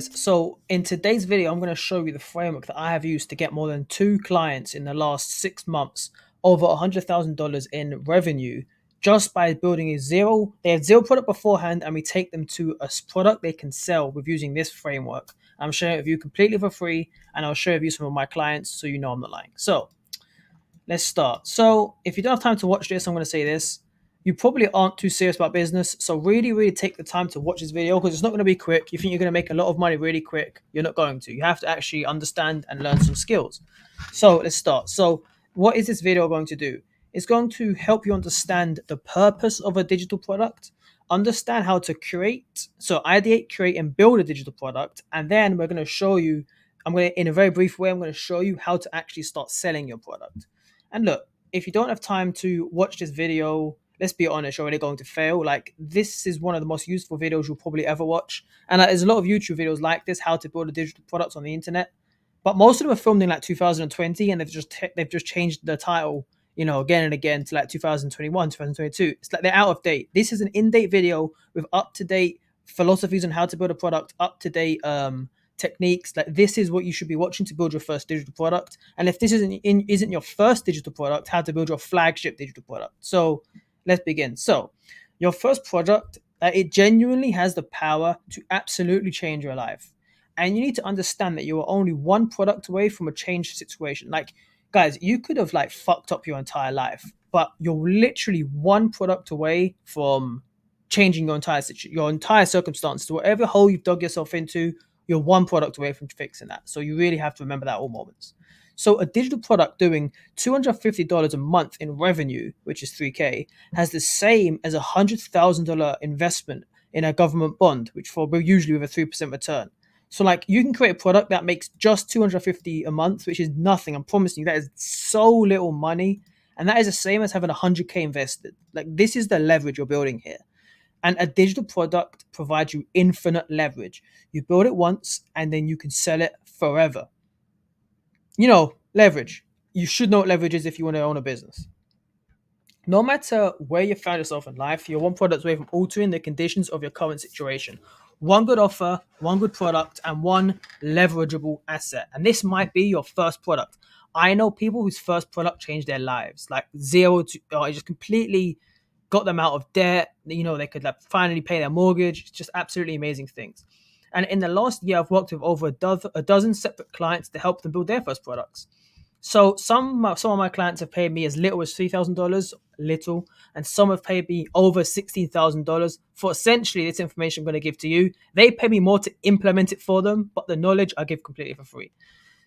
So in today's video, I'm going to show you the framework that I have used to get more than two clients in the last 6 months, over $100,000 in revenue, just by building a zero. They had zero product beforehand, and we take them to a product they can sell with using this framework. I'm sharing it with you completely for free, and I'll share with you some of my clients so you know I'm not lying. So let's start. So, if you don't have time to watch this, I'm going to say this. You probably aren't too serious about business. So, really, really take the time to watch this video because it's not going to be quick. You think you're going to make a lot of money really quick. You're not going to. You have to actually understand and learn some skills. So, let's start. So, what is this video going to do? It's going to help you understand the purpose of a digital product, understand how to create, so ideate, create, and build a digital product. And then we're going to show you, I'm going to, in a very brief way, I'm going to show you how to actually start selling your product. And look, if you don't have time to watch this video, let's be honest, you're already going to fail. Like, this is one of the most useful videos you'll probably ever watch. And there's a lot of YouTube videos like this, how to build a digital product on the internet. But most of them are filmed in like 2020, and they've just changed the title, again and again to like 2021, 2022. It's like they're out of date. This is an in-date video with up-to-date philosophies on how to build a product, up-to-date techniques. Like, this is what you should be watching to build your first digital product. And if this isn't your first digital product, how to build your flagship digital product. So let's begin. So your first product, it genuinely has the power to absolutely change your life. And you need to understand that you are only one product away from a changed situation. Like, guys, you could have like fucked up your entire life, but you're literally one product away from changing your entire circumstance to whatever hole you've dug yourself into. You're one product away from fixing that. So you really have to remember that at all moments. So a digital product doing $250 a month in revenue, which is 3K, has the same as a $100,000 investment in a government bond, which for usually with a 3% return. So like, you can create a product that makes just 250 a month, which is nothing. I'm promising you that is so little money. And that is the same as having 100K invested. Like, this is the leverage you're building here. And a digital product provides you infinite leverage. You build it once and then you can sell it forever. Leverage. You should know what leverage is if you want to own a business. No matter where you found yourself in life, you're one product away from altering the conditions of your current situation. One good offer, one good product, and one leverageable asset. And this might be your first product. I know people whose first product changed their lives, like zero to, it just completely got them out of debt. They could like finally pay their mortgage. It's just absolutely amazing things. And in the last year, I've worked with over a dozen separate clients to help them build their first products. So some of my clients have paid me as little as $3,000, little, and some have paid me over $16,000 for essentially this information I'm going to give to you. They pay me more to implement it for them, but the knowledge I give completely for free.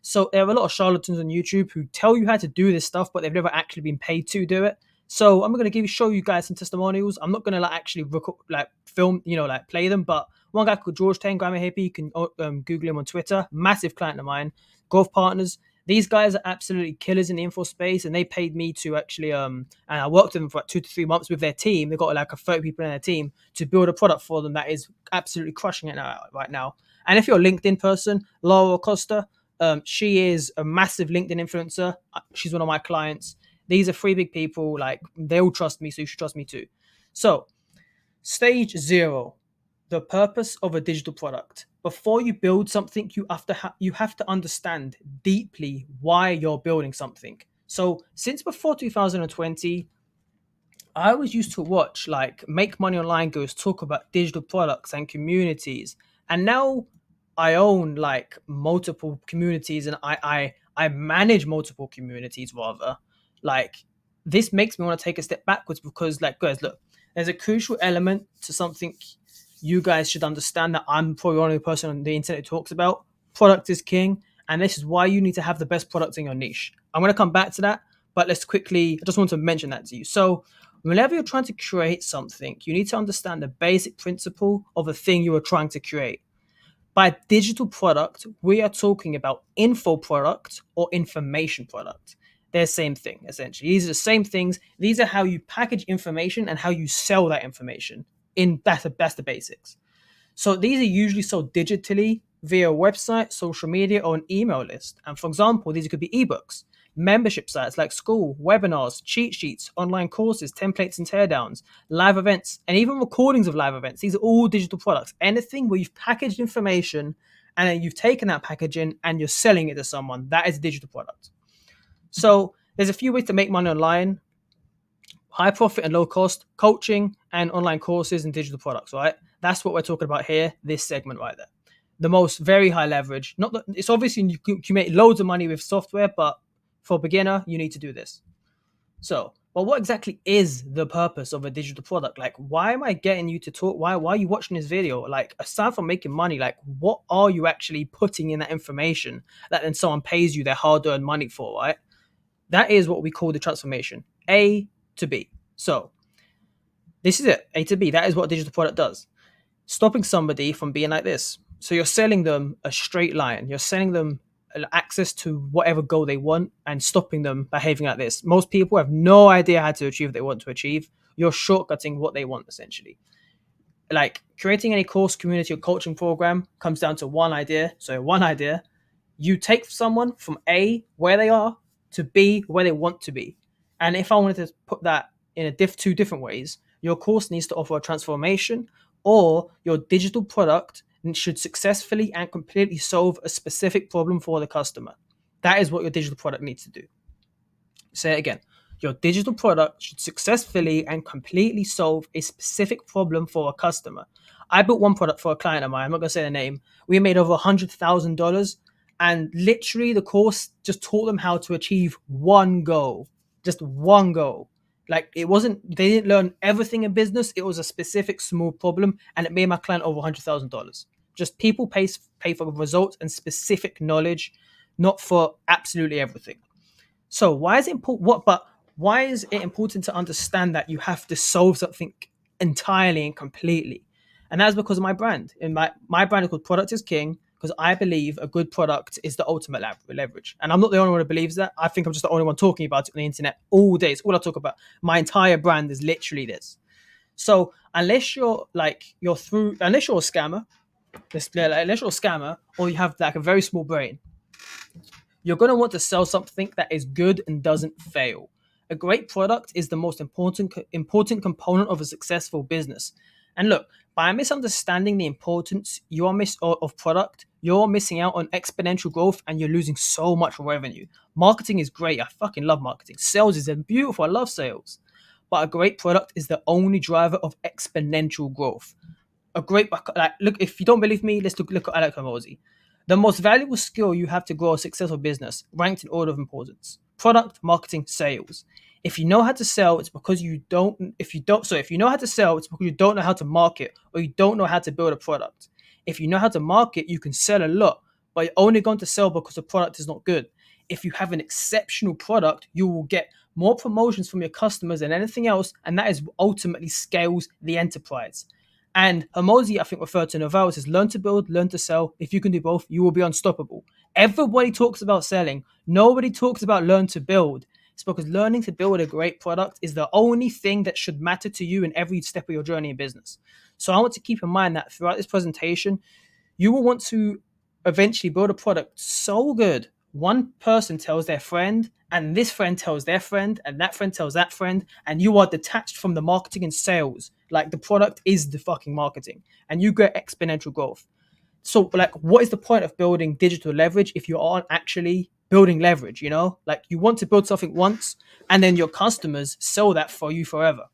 So there are a lot of charlatans on YouTube who tell you how to do this stuff, but they've never actually been paid to do it. So I'm going to show you guys some testimonials. I'm not going to actually film, play them. But one guy called George Ten, Grammar Hippie, you can Google him on Twitter. Massive client of mine, growth partners. These guys are absolutely killers in the info space, and they paid me to actually and I worked with them for like 2 to 3 months with their team. They've got like a 30 people in their team to build a product for them that is absolutely crushing it right now. And if you're a LinkedIn person, Laura Costa, she is a massive LinkedIn influencer. She's one of my clients. These are three big people. Like, they all trust me, so you should trust me too. So, stage zero, the purpose of a digital product. Before you build something, you have to understand deeply why you're building something. So, since before 2020, I always used to watch like Make Money Online Goes talk about digital products and communities, and now I own like multiple communities, and I manage multiple communities rather. Like, this makes me want to take a step backwards because, like, guys, look, there's a crucial element to something you guys should understand that I'm probably the only person on the internet who talks about. Product is king, and this is why you need to have the best product in your niche. I'm going to come back to that, but I just want to mention that to you. So, whenever you're trying to create something, you need to understand the basic principle of the thing you are trying to create. By digital product, we are talking about info product or information product. They're the same thing, essentially. These are the same things. These are how you package information and how you sell that information. That's the basics. So these are usually sold digitally via a website, social media, or an email list. And for example, these could be ebooks, membership sites like school, webinars, cheat sheets, online courses, templates and teardowns, live events, and even recordings of live events. These are all digital products. Anything where you've packaged information and then you've taken that packaging and you're selling it to someone. That is a digital product. So there's a few ways to make money online: high profit and low cost, coaching, and online courses and digital products, right? That's what we're talking about here, this segment right there. The most very high leverage. Not that it's obviously you make loads of money with software, but for a beginner, you need to do this. So, but what exactly is the purpose of a digital product? Like, why am I getting you to talk? Why are you watching this video? Like, aside from making money, like, what are you actually putting in that information that then someone pays you their hard-earned money for, right? That is what we call the transformation. A to B. So this is it. A to B. That is what a digital product does. Stopping somebody from being like this. So you're selling them a straight line. You're selling them access to whatever goal they want and stopping them behaving like this. Most people have no idea how to achieve what they want to achieve. You're shortcutting what they want, essentially. Like creating any course, community, or coaching program comes down to one idea. So one idea, you take someone from A, where they are, to B, where they want to be. And if I wanted to put that in two different ways, your course needs to offer a transformation, or your digital product should successfully and completely solve a specific problem for the customer. That is what your digital product needs to do. Say it again. Your digital product should successfully and completely solve a specific problem for a customer. I built one product for a client of mine. I'm not going to say the name. We made over $100,000, and literally the course just taught them how to achieve one goal. Just one goal. Like it wasn't, they didn't learn everything in business. It was a specific small problem, and it made my client over $100,000. Just people pay for results and specific knowledge, not for absolutely everything. So why is it important? Why is it important to understand that you have to solve something entirely and completely? And that's because of my brand. And my brand is called Product is King, because I believe a good product is the ultimate leverage. And I'm not the only one who believes that. I think I'm just the only one talking about it on the internet all day. It's all I talk about. My entire brand is literally this. So unless you're unless you're a scammer, unless you're a scammer, or you have like a very small brain, you're going to want to sell something that is good and doesn't fail. A great product is the most important component of a successful business. And look, by misunderstanding the importance of product, you're missing out on exponential growth and you're losing so much revenue. Marketing is great. I fucking love marketing. Sales is beautiful. I love sales. But a great product is the only driver of exponential growth. Look, if you don't believe me, look at Alex Hormozy. The most valuable skill you have to grow a successful business, ranked in order of importance: product, marketing, sales. If you know how to sell, it's because you don't. If you know how to sell, it's because you don't know how to market, or you don't know how to build a product. If you know how to market, you can sell a lot, but you're only going to sell because the product is not good. If you have an exceptional product, you will get more promotions from your customers than anything else, and that is what ultimately scales the enterprise. And Hormozy, I think, referred to Novell as learn to build, learn to sell. If you can do both, you will be unstoppable. Everybody talks about selling. Nobody talks about learn to build. It's because learning to build a great product is the only thing that should matter to you in every step of your journey in business. So I want to keep in mind that throughout this presentation, you will want to eventually build a product so good, one person tells their friend, and this friend tells their friend, and that friend tells that friend, and you are detached from the marketing and sales. Like the product is the fucking marketing, and you get exponential growth. So, like, what is the point of building digital leverage if you aren't actually building leverage? You know, like you want to build something once, and then your customers sell that for you forever.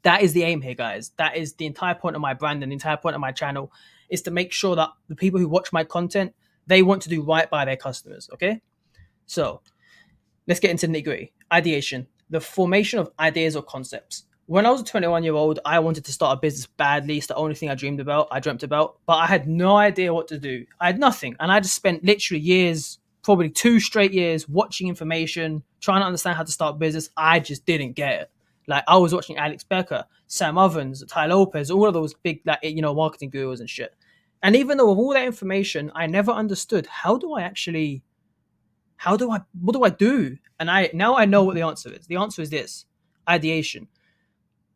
That is the aim here, guys. That is the entire point of my brand and the entire point of my channel, is to make sure that the people who watch my content, they want to do right by their customers. Okay, so let's get into the nitty-gritty. Ideation, the formation of ideas or concepts. When I was a 21-year-old, I wanted to start a business badly. It's the only thing I dreamt about, but I had no idea what to do. I had nothing. And I just spent literally years, probably 2 straight years, watching information, trying to understand how to start a business. I just didn't get it. Like I was watching Alex Becker, Sam Ovens, Ty Lopez, all of those big, marketing gurus and shit. And even though with all that information, I never understood what do I do? And I know what the answer is. The answer is this: ideation.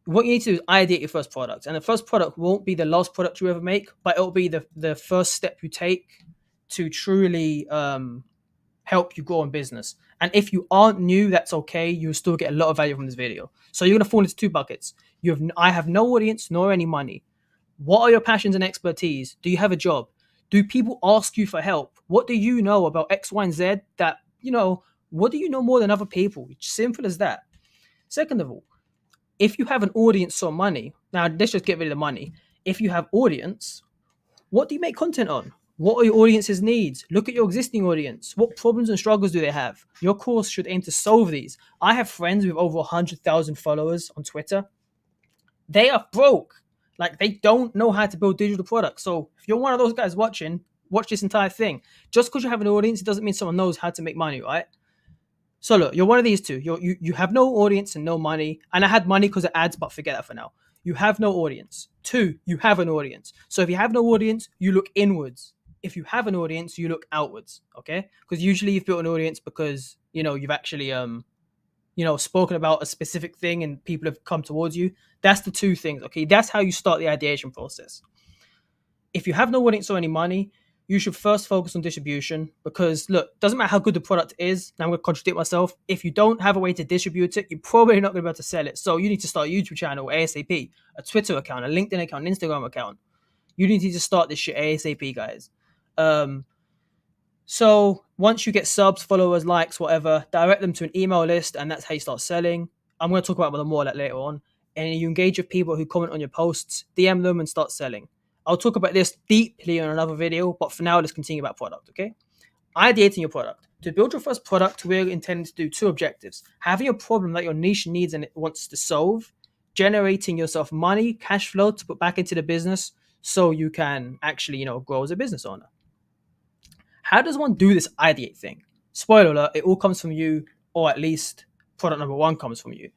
What you need to do is ideate your first product. And the first product won't be the last product you ever make, but it'll be the first step you take to truly help you grow in business. And if you aren't new, that's okay. You'll still get a lot of value from this video. So you're going to fall into 2 buckets. I have no audience nor any money. What are your passions and expertise? Do you have a job? Do people ask you for help? What do you know about X, Y, and Z that, what do you know more than other people? It's simple as that. Second of all, if you have an audience or money, now let's just get rid of the money. If you have audience, what do you make content on? What are your audience's needs? Look at your existing audience. What problems and struggles do they have? Your course should aim to solve these. I have friends with over 100,000 followers on Twitter. They are broke. Like, they don't know how to build digital products. So if you're one of those guys watching, watch this entire thing. Just because you have an audience, it doesn't mean someone knows how to make money, right? So look, you're one of these two. You have no audience and no money. And I had money because of ads, but forget that for now. You have no audience. Two, you have an audience. So if you have no audience, you look inwards. If you have an audience, you look outwards. Okay? Because usually you've built an audience because you've actually spoken about a specific thing and people have come towards you. That's the two things. Okay, that's how you start the ideation process. If you have no audience or any money, you should first focus on distribution, because look, doesn't matter how good the product is. Now I'm going to contradict myself. If you don't have a way to distribute it, you're probably not going to be able to sell it. So you need to start a YouTube channel ASAP, a Twitter account, a LinkedIn account, an Instagram account. You need to start this shit ASAP, guys. So once you get subs, followers, likes, whatever, direct them to an email list, and that's how you start selling. I'm going to talk about more of that later on. And you engage with people who comment on your posts, DM them, and start selling. I'll talk about this deeply on another video, but for now, let's continue about product, okay? Ideating your product. To build your first product, we're intending to do two objectives: having a problem that your niche needs and it wants to solve, generating yourself money, cash flow to put back into the business so you can actually, grow as a business owner. How does one do this ideate thing? Spoiler alert, it all comes from you, or at least product number one comes from you.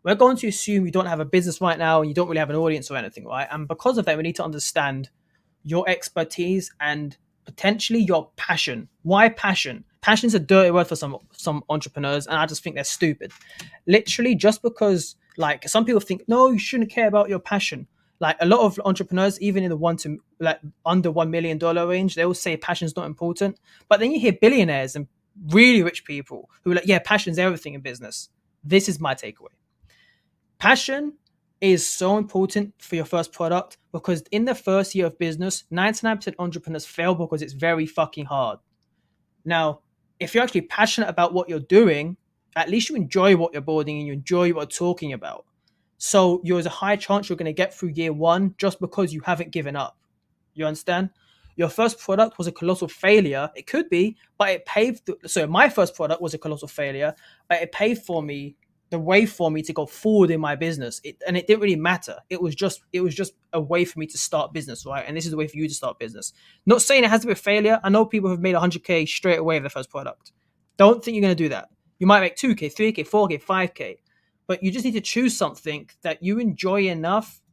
We're going to assume you don't have a business right now and you don't really have an audience or anything, right? And because of that, we need to understand your expertise and potentially your passion. Why passion? Passion is a dirty word for some entrepreneurs, and I just think they're stupid. Literally, just because, like, some people think, no, you shouldn't care about your passion. Like, a lot of entrepreneurs, even in the under $1 million range, they will say passion's not important. But then you hear billionaires and really rich people who are like, yeah, passion's everything in business. This is my takeaway. Passion is so important for your first product, because in the first year of business, 99% entrepreneurs fail because it's very fucking hard. Now, if you're actually passionate about what you're doing, at least you enjoy what you're building and you enjoy what you're talking about. So there's a high chance you're going to get through year one just because you haven't given up. You understand? Your first product was a colossal failure. It could be, but it paved. So my first product was a colossal failure, but it paved for me the way for me to go forward in my business. And it didn't really matter. It was just a way for me to start business, right? And this is the way for you to start business. Not saying it has to be a failure. I know people who've made 100K straight away with their first product. Don't think you're going to do that. You might make 2K, 3K, 4K, 5K, but you just need to choose something that you enjoy enough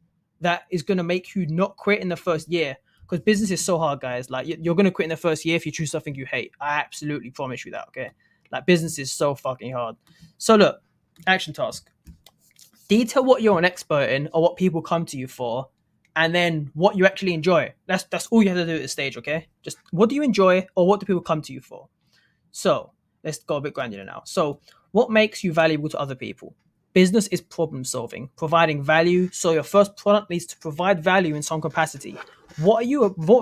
that is going to make you not quit in the first year. Because business is so hard, guys. Like, you're going to quit in the first year if you choose something you hate. I absolutely promise you that, okay? Like, business is so fucking hard. So look, action task. Detail what you're an expert in or what people come to you for, and then what you actually enjoy. That's all you have to do at this stage, okay? Just what do you enjoy or what do people come to you for? So let's go a bit granular now. So what makes you valuable to other people? Business is problem solving, providing value. So your first product needs to provide value in some capacity. What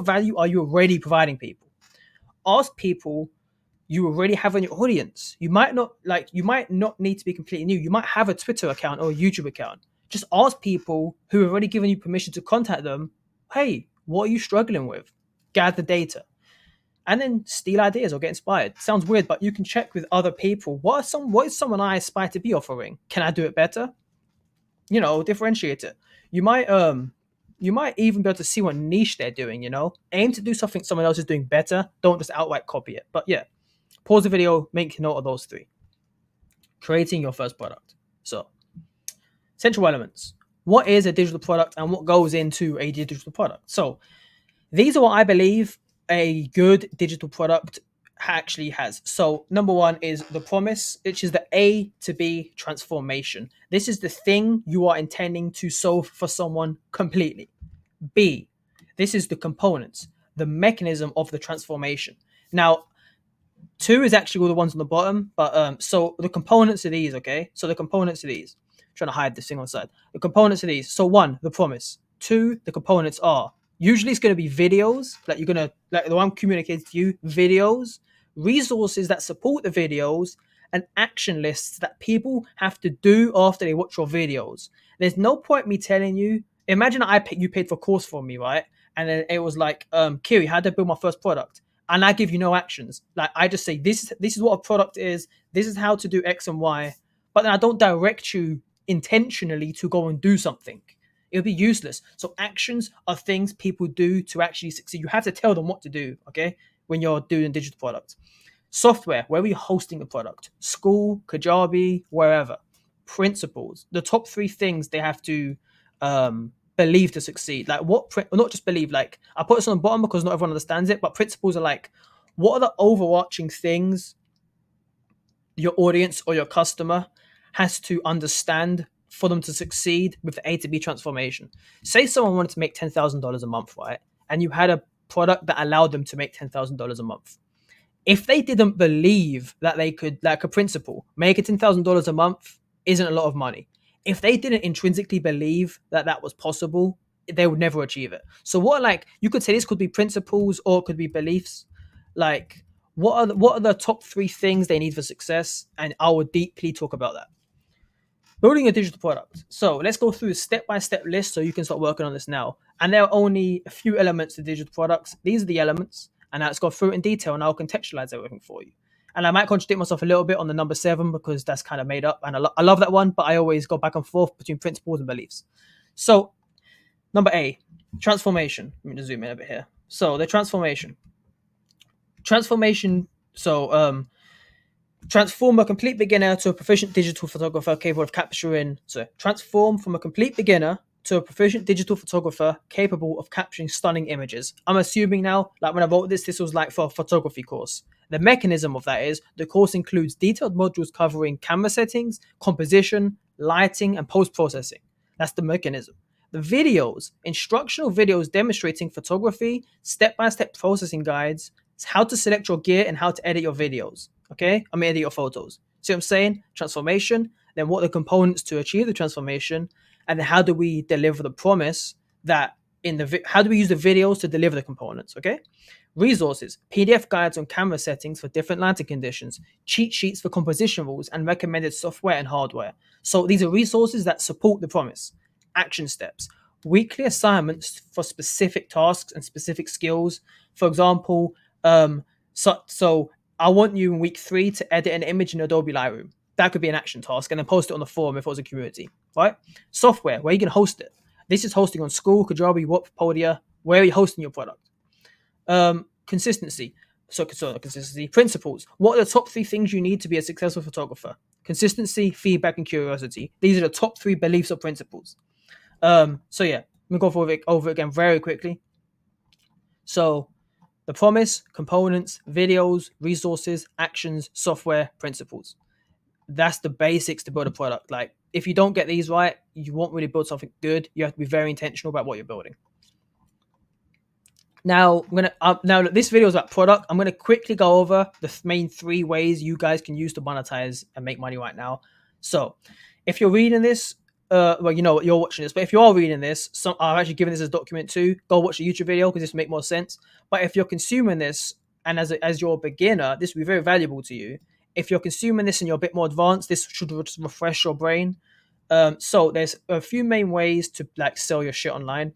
value are you already providing people? Ask people you already have in your audience. You might not need to be completely new. You might have a Twitter account or a YouTube account. Just ask people who have already given you permission to contact them, hey, what are you struggling with? Gather data. And then steal ideas or get inspired. Sounds weird, but you can check with other people. What is someone I aspire to be offering? Can I do it better? Differentiate it. You might even be able to see what niche they're doing. Aim to do something someone else is doing better. Don't just outright copy it. But yeah, pause the video, make note of those three. Creating your first product. So, central elements. What is a digital product and what goes into a digital product? So, these are what I believe a good digital product actually has. So number one is the promise, which is the A to B transformation. This is the thing you are intending to solve for someone completely. B, this is the components, the mechanism of the transformation. Now, two is actually all the ones on the bottom, but so the components of these, okay? So the components of these, I'm trying to hide this thing on the side. The components of these. So one, the promise. Two, the components are Usually it's going to be videos, like you're going to, like the one communicated to you, videos, resources that support the videos, and action lists that people have to do after they watch your videos. There's no point me telling you. Imagine you paid for a course for me, right? And then it was like, Kyri, how to build my first product, and I give you no actions. Like I just say this is what a product is. This is how to do X and Y, but then I don't direct you intentionally to go and do something. It'll be useless. So actions are things people do to actually succeed. You have to tell them what to do, okay? When you're doing digital products. Software, where are you hosting the product? School, Kajabi, wherever. Principles, the top three things they have to believe to succeed. Like not just believe, like I put this on the bottom because not everyone understands it, but principles are like, what are the overarching things your audience or your customer has to understand for them to succeed with the A to B transformation? Say someone wanted to make $10,000 a month, right? And you had a product that allowed them to make $10,000 a month. If they didn't believe that they could, like a principle, make it $10,000 a month isn't a lot of money. If they didn't intrinsically believe that that was possible, they would never achieve it. So what, like, you could say this could be principles or it could be beliefs. Like, what are the top three things they need for success? And I would deeply talk about that. Building a digital product. So let's go through a step-by-step list so you can start working on this now. And there are only a few elements to digital products. These are the elements, and now let's go through it in detail and I'll contextualize everything for you. And I might contradict myself a little bit on the number 7 because that's kind of made up, and I love that one, but I always go back and forth between principles and beliefs. So number A, transformation. Let me just zoom in a bit here. So the transformation. So transform a complete beginner to a proficient digital photographer capable of capturing. So transform from a complete beginner to a proficient digital photographer capable of capturing stunning images. I'm assuming now, like when I wrote this was like for a photography course. The mechanism of that is the course includes detailed modules covering camera settings, composition, lighting, and post-processing. That's the mechanism. The videos, instructional videos demonstrating photography, step-by-step processing guides, how to select your gear, and how to edit your videos. Okay, I mean edit your photos. See what I'm saying? Transformation, then what are the components to achieve the transformation, and then how do we deliver the promise that how do we use the videos to deliver the components? Okay. Resources, PDF guides on camera settings for different lighting conditions, cheat sheets for composition rules, and recommended software and hardware. So these are resources that support the promise. Action steps, weekly assignments for specific tasks and specific skills. For example, so I want you in week 3 to edit an image in Adobe Lightroom. That could be an action task, and then post it on the forum if it was a community, right? Software, where you can host it. This is hosting on School, Kajabi, Whop, Podia. Where are you hosting your product? Consistency. So consistency. Principles. What are the top 3 things you need to be a successful photographer? Consistency, feedback, and curiosity. These are the top 3 beliefs or principles. So yeah, let me go over it again very quickly. So the promise, components, videos, resources, actions, software, principles. That's the basics to build a product. Like, if you don't get these right, you won't really build something good. You have to be very intentional about what you're building. Now, now this video is about product. I'm gonna quickly go over the main 3 ways you guys can use to monetize and make money right now. So, if you're reading this, well, you know you're watching this, but if you are reading this, I've actually given this as a document too. Go watch the YouTube video because this will make more sense. But if you're consuming this and as you're a beginner, this will be very valuable to you. If you're consuming this and you're a bit more advanced, this should refresh your brain. So there's a few main ways to like sell your shit online.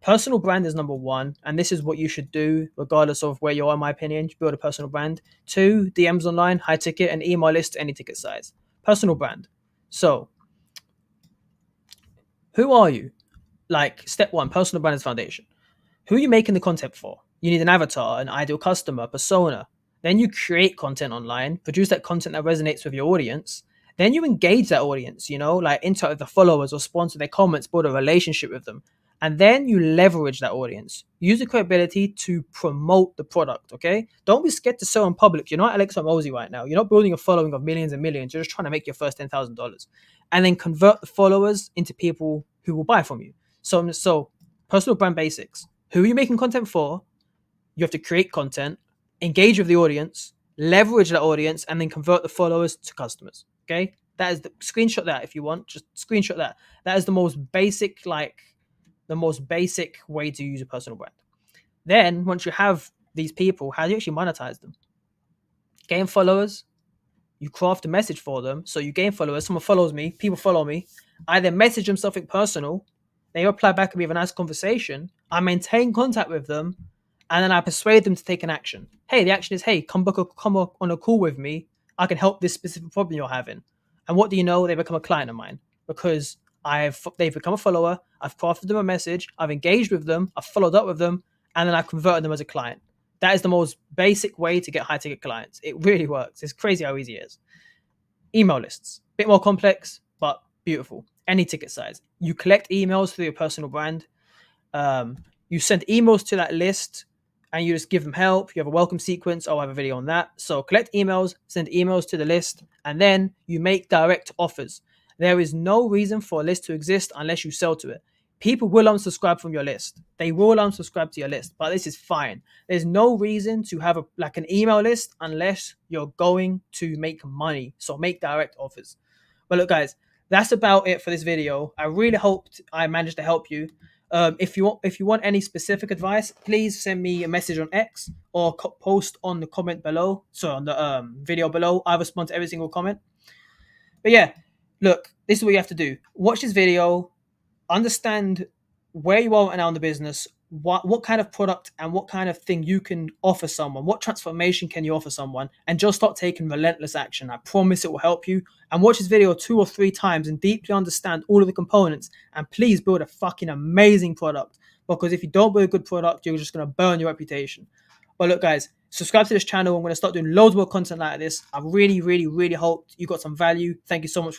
Personal brand is number 1, and this is what you should do regardless of where you are, in my opinion. Build a personal brand. 2, DMs online, high ticket, and email list any ticket size. Personal brand. So who are you? Like, step 1, personal brand is foundation. Who are you making the content for? You need an avatar, an ideal customer, persona. Then you create content online, produce that content that resonates with your audience. Then you engage that audience, like interact with the followers or sponsor their comments, build a relationship with them. And then you leverage that audience. Use the credibility to promote the product, okay? Don't be scared to sell in public. You're not Alexa Mosey right now. You're not building a following of millions and millions. You're just trying to make your first $10,000. And then convert the followers into people who will buy from you. So personal brand basics. Who are you making content for? You have to create content, engage with the audience, leverage that audience, and then convert the followers to customers. Okay, that is the screenshot that if you want, just screenshot that. That is the most basic, like the most basic way to use a personal brand. Then once you have these people, how do you actually monetize them? Gain followers, you craft a message for them. So you gain followers, someone follows me, people follow me. I then message them something personal. They reply back and we have a nice conversation. I maintain contact with them, and then I persuade them to take an action. Hey, the action is, hey, come on a call with me. I can help this specific problem you're having. And what do you know? They become a client of mine because they've become a follower. I've crafted them a message. I've engaged with them. I've followed up with them, and then I've converted them as a client. That is the most basic way to get high ticket clients. It really works. It's crazy how easy it is. Email lists, bit more complex, but beautiful. Any ticket size. You collect emails through your personal brand. You send emails to that list and you just give them help. You have a welcome sequence. I'll have a video on that. So collect emails, send emails to the list, and then you make direct offers. There is no reason for a list to exist unless you sell to it. People will unsubscribe from your list. They will unsubscribe to your list, but this is fine. There's no reason to have an email list unless you're going to make money. So make direct offers. But look, guys, that's about it for this video. I really hoped I managed to help you. If you want any specific advice, please send me a message on X or post on the comment below. So on the video below, I respond to every single comment. But yeah, look, this is what you have to do. Watch this video, understand where you are right now in the business, what kind of product and what kind of thing you can offer someone, what transformation can you offer someone, and just start taking relentless action. I promise it will help you. And watch this video 2 or 3 times and deeply understand all of the components, and please build a fucking amazing product, because if you don't build a good product, you're just going to burn your reputation. But look, guys, subscribe to this channel. I'm going to start doing loads more content like this. I really, really, really hope you got some value. Thank you so much.